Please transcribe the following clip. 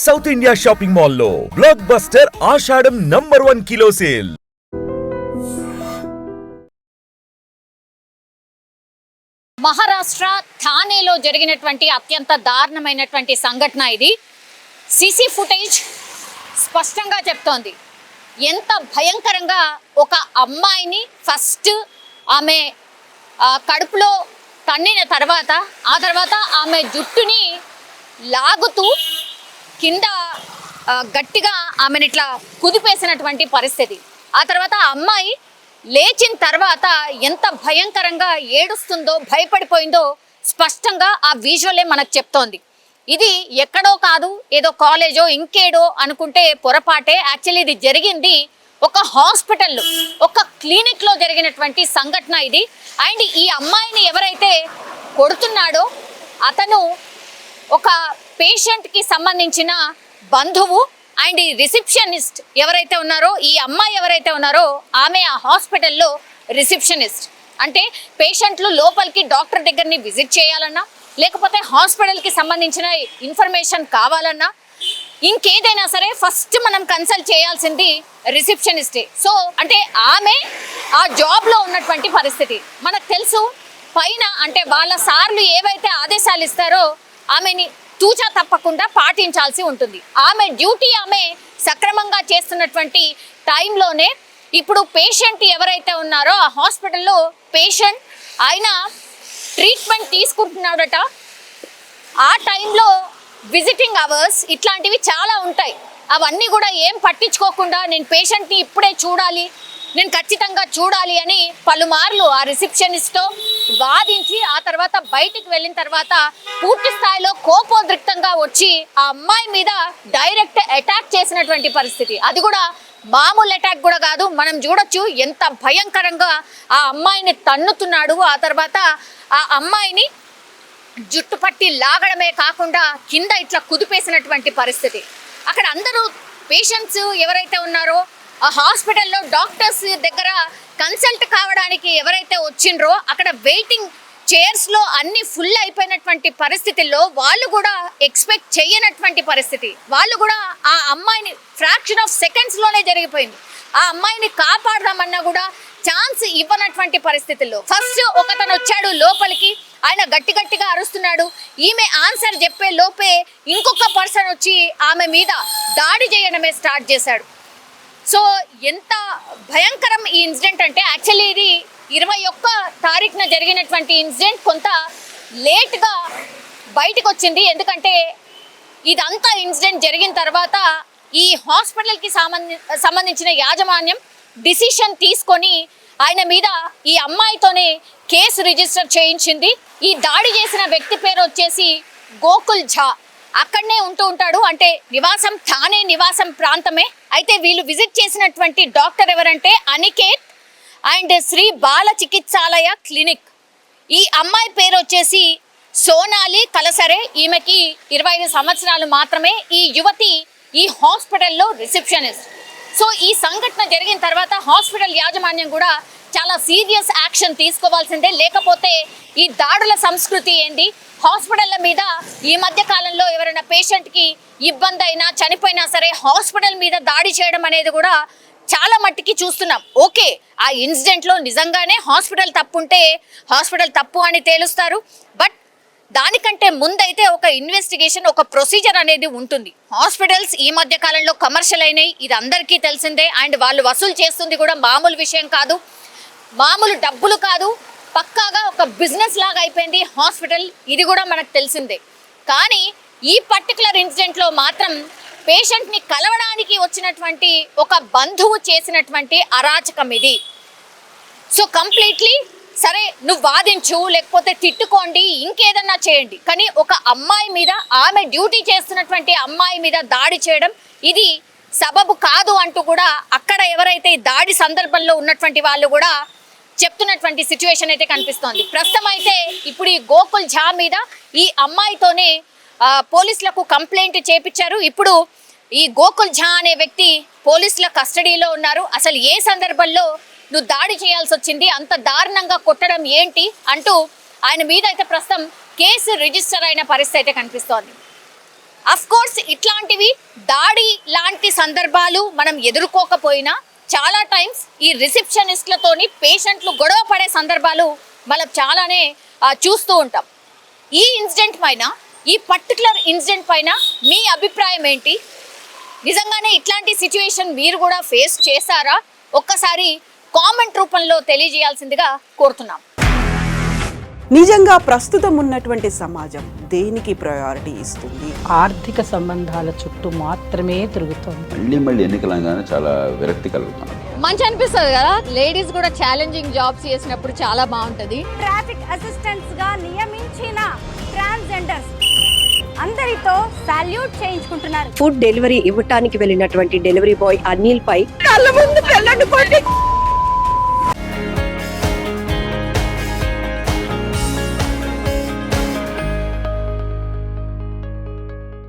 South India shopping మాల్లో block buster ఆషాఢం #1 kilo sale. Maharashtra థానేలో జరిగినటువంటి అత్యంత దారుణమైనటువంటి సంఘటన ఇది. సీసీ ఫుటేజ్ స్పష్టంగా చెప్తోంది ఎంత భయంకరంగా ఒక అమ్మాయిని ఫస్ట్ ఆమె కడుపులో తన్నిన తర్వాత ఆ తర్వాత ఆమె జుట్టుని లాగుతూ కింద గట్టిగా ఆమెను ఇట్లా కుదిపేసినటువంటి పరిస్థితి. ఆ తర్వాత ఆ అమ్మాయి లేచిన తర్వాత ఎంత భయంకరంగా ఏడుస్తుందో భయపడిపోయిందో స్పష్టంగా ఆ విజువలే మనకు చెప్తోంది. ఇది ఎక్కడో కాదు, ఏదో కాలేజో ఇంకేడో అనుకుంటే పొరపాటే. యాక్చువల్లీ ఇది జరిగింది ఒక హాస్పిటల్లో, ఒక క్లినిక్లో జరిగినటువంటి సంఘటన ఇది. అండ్ ఈ అమ్మాయిని ఎవరైతే కొడుతున్నాడో అతను ఒక పేషెంట్కి సంబంధించిన బంధువు. అండ్ ఈ రిసెప్షనిస్ట్ ఎవరైతే ఉన్నారో, ఈ అమ్మాయి ఎవరైతే ఉన్నారో ఆమె ఆ హాస్పిటల్లో రిసెప్షనిస్ట్. అంటే పేషెంట్లు లోపలికి డాక్టర్ దగ్గరని విజిట్ చేయాలన్నా, లేకపోతే హాస్పిటల్కి సంబంధించిన ఇన్ఫర్మేషన్ కావాలన్నా, ఇంకేదైనా సరే ఫస్ట్ మనం కన్సల్ట్ చేయాల్సింది రిసెప్షనిస్టే. సో అంటే ఆమె ఆ జాబ్లో ఉన్నటువంటి పరిస్థితి మనకు తెలుసు. పైన అంటే వాళ్ళ సార్లు ఏవైతే ఆదేశాలు ఇస్తారో ఆమెని తూచా తప్పకుండా పాటించాల్సి ఉంటుంది. ఆమె డ్యూటీ ఆమె సక్రమంగా చేస్తున్నటువంటి టైంలోనే ఇప్పుడు పేషెంట్ ఎవరైతే ఉన్నారో ఆ హాస్పిటల్లో పేషెంట్ ఆయన ట్రీట్మెంట్ తీసుకుంటున్నాడట. ఆ టైంలో విజిటింగ్ అవర్స్ ఇట్లాంటివి చాలా ఉంటాయి. అవన్నీ కూడా ఏం పట్టించుకోకుండా నేను పేషెంట్ని ఇప్పుడే చూడాలి, నేను ఖచ్చితంగా చూడాలి అని పలుమార్లు ఆ రిసెప్షనిస్ట్తో వాదించి ఆ తర్వాత బయటికి వెళ్ళిన తర్వాత పూర్తి స్థాయిలో కోపోద్రిక్తంగా వచ్చి ఆ అమ్మాయి మీద డైరెక్ట్ అటాక్ చేసినటువంటి పరిస్థితి. అది కూడా మామూలు అటాక్ కూడా కాదు. మనం చూడొచ్చు ఎంత భయంకరంగా ఆ అమ్మాయిని తన్నుతున్నాడు. ఆ తర్వాత ఆ అమ్మాయిని జుట్టు పట్టి లాగడమే కాకుండా కింద ఇట్లా కుదిపేసినటువంటి పరిస్థితి. అక్కడ అందరూ పేషెంట్స్ ఎవరైతే ఉన్నారో ఆ హాస్పిటల్లో డాక్టర్స్ దగ్గర కన్సల్ట్ కావడానికి ఎవరైతే వచ్చిండ్రో అక్కడ వెయిటింగ్ చైర్స్లో అన్ని ఫుల్ అయిపోయినటువంటి పరిస్థితుల్లో వాళ్ళు కూడా ఎక్స్పెక్ట్ చేయనటువంటి పరిస్థితి. వాళ్ళు కూడా ఆ అమ్మాయిని ఫ్రాక్షన్ ఆఫ్ సెకండ్స్లోనే జరిగిపోయింది. ఆ అమ్మాయిని కాపాడదామన్నా కూడా ఛాన్స్ ఇవ్వనటువంటి పరిస్థితుల్లో ఫస్ట్ ఒకతను వచ్చాడు లోపలికి, ఆయన గట్టిగా అరుస్తున్నాడు. ఈమె ఆన్సర్ చెప్పే లోపే ఇంకొక పర్సన్ వచ్చి ఆమె మీద దాడి చేయడమే స్టార్ట్ చేశాడు. సో ఎంత భయంకరం ఈ ఇన్సిడెంట్ అంటే, యాక్చువల్లీ ఇది 21 తారీఖున జరిగినటువంటి ఇన్సిడెంట్ కొంత లేట్గా బయటకు వచ్చింది. ఎందుకంటే ఇదంతా ఇన్సిడెంట్ జరిగిన తర్వాత ఈ హాస్పిటల్కి సంబంధించిన యాజమాన్యం డిసిషన్ తీసుకొని ఆయన మీద ఈ అమ్మాయితోనే కేసు రిజిస్టర్ చేయించింది. ఈ దాడి చేసిన వ్యక్తి పేరు వచ్చేసి గోకుల్ ఝా. అక్కడనే ఉంటూ ఉంటాడు, అంటే నివాసం థానే నివాసం ప్రాంతమే. అయితే వీళ్ళు విజిట్ చేసినటువంటి డాక్టర్ ఎవరంటే అనికేత్ అండ్ శ్రీ బాల చికిత్సాలయ క్లినిక్. ఈ అమ్మాయి పేరు వచ్చేసి సోనాలి కలసరే. ఈమెకి 25 సంవత్సరాలు మాత్రమే. ఈ యువతి ఈ హాస్పిటల్లో రిసెప్షనిస్ట్. సో ఈ సంఘటన జరిగిన తర్వాత హాస్పిటల్ యాజమాన్యం కూడా చాలా సీరియస్ యాక్షన్ తీసుకోవాల్సిందే. లేకపోతే ఈ దాడుల సంస్కృతి ఏంది, హాస్పిటల్ల మీద ఈ మధ్య కాలంలో ఎవరైనా పేషెంట్కి ఇబ్బంది అయినా చనిపోయినా సరే హాస్పిటల్ మీద దాడి చేయడం అనేది కూడా చాలా మట్టికి చూస్తున్నాం. ఓకే, ఆ ఇన్సిడెంట్లో నిజంగానే హాస్పిటల్ తప్పు ఉంటే హాస్పిటల్ తప్పు అని తేలుస్తారు. బట్ దానికంటే ముందైతే ఒక ఇన్వెస్టిగేషన్, ఒక ప్రొసీజర్ అనేది ఉంటుంది. హాస్పిటల్స్ ఈ మధ్య కాలంలో కమర్షియల్ అయినాయి, ఇది అందరికీ తెలిసిందే. అండ్ వాళ్ళు వసూలు చేస్తుంది కూడా మామూలు విషయం కాదు, మామూలు డబ్బులు కాదు, పక్కాగా ఒక బిజినెస్ లాగా అయిపోయింది హాస్పిటల్. ఇది కూడా మనకు తెలిసిందే. కానీ ఈ పర్టికులర్ ఇన్సిడెంట్లో మాత్రం పేషెంట్ని కలవడానికి వచ్చినటువంటి ఒక బంధువు చేసినటువంటి అరాచకం ఇది. సో కంప్లీట్లీ సరే, నువ్వు వాదించు, లేకపోతే తిట్టుకోండి, ఇంకేదన్నా చేయండి, కానీ ఒక అమ్మాయి మీద, ఆమె డ్యూటీ చేస్తున్నటువంటి అమ్మాయి మీద దాడి చేయడం ఇది సబబు కాదు అంటూ కూడా అక్కడ ఎవరైతే దాడి సందర్భంలో ఉన్నటువంటి వాళ్ళు కూడా చెప్తున్నటువంటి సిచ్యువేషన్ అయితే కనిపిస్తోంది. ప్రస్తుతం అయితే ఇప్పుడు ఈ గోకుల్ ఝా మీద ఈ అమ్మాయితోనే పోలీసులకు కంప్లైంట్ చేపించారు. ఇప్పుడు ఈ గోకుల్ ఝా అనే వ్యక్తి పోలీసుల కస్టడీలో ఉన్నారు. అసలు ఏ సందర్భంలో నువ్వు దాడి చేయాల్సి వచ్చింది, అంత దారుణంగా కొట్టడం ఏంటి అంటూ ఆయన మీద అయితే ప్రస్తుతం కేసు రిజిస్టర్ అయిన పరిస్థితి అయితే కనిపిస్తోంది. అఫ్ కోర్స్ ఇట్లాంటివి దాడి లాంటి సందర్భాలు మనం ఎదుర్కోకపోయినా చాలా టైమ్స్ ఈ రిసెప్షనిస్ట్లతోని పేషెంట్లు గొడవ పడే సందర్భాలు మనం చాలానే చూస్తూ ఉంటాం. ఈ ఇన్సిడెంట్ పైన, ఈ పర్టికులర్ ఇన్సిడెంట్ పైన మీ అభిప్రాయం ఏంటి? నిజంగానే ఇట్లాంటి సిచ్యువేషన్ మీరు కూడా ఫేస్ చేశారా? ఒక్కసారి కామెంట్ రూపంలో తెలియజేయాల్సిందిగా కోరుతున్నాం. నిజంగా ప్రస్తుతం ఉన్నటువంటి సమాజం దేనికి ప్రయారిటీ ఇస్తుంది? ఆర్థిక సంబంధాల చుట్టూ మాత్రమే తిరుగుతోంది. మళ్ళీ ఎన్నికలంగానే చాలా విరక్తి కలుగుతున్నాం. మంచి అనిపిస్తుంది కదా, లేడీస్ కూడా ఛాలెంజింగ్ జాబ్స్ చేసినప్పుడు చాలా బాగుంటది. ట్రాఫిక్ అసిస్టెంట్స్ గా నియమించిన ట్రాన్స్జెండర్స్ అందరితో సాల్యూట్ చేయించుకుంటున్నారు. ఫుడ్ డెలివరీ ఇవ్వటానికి వెళ్ళినటువంటి డెలివరీ బాయ్ అనిల్ పై కళ్ళ ముందు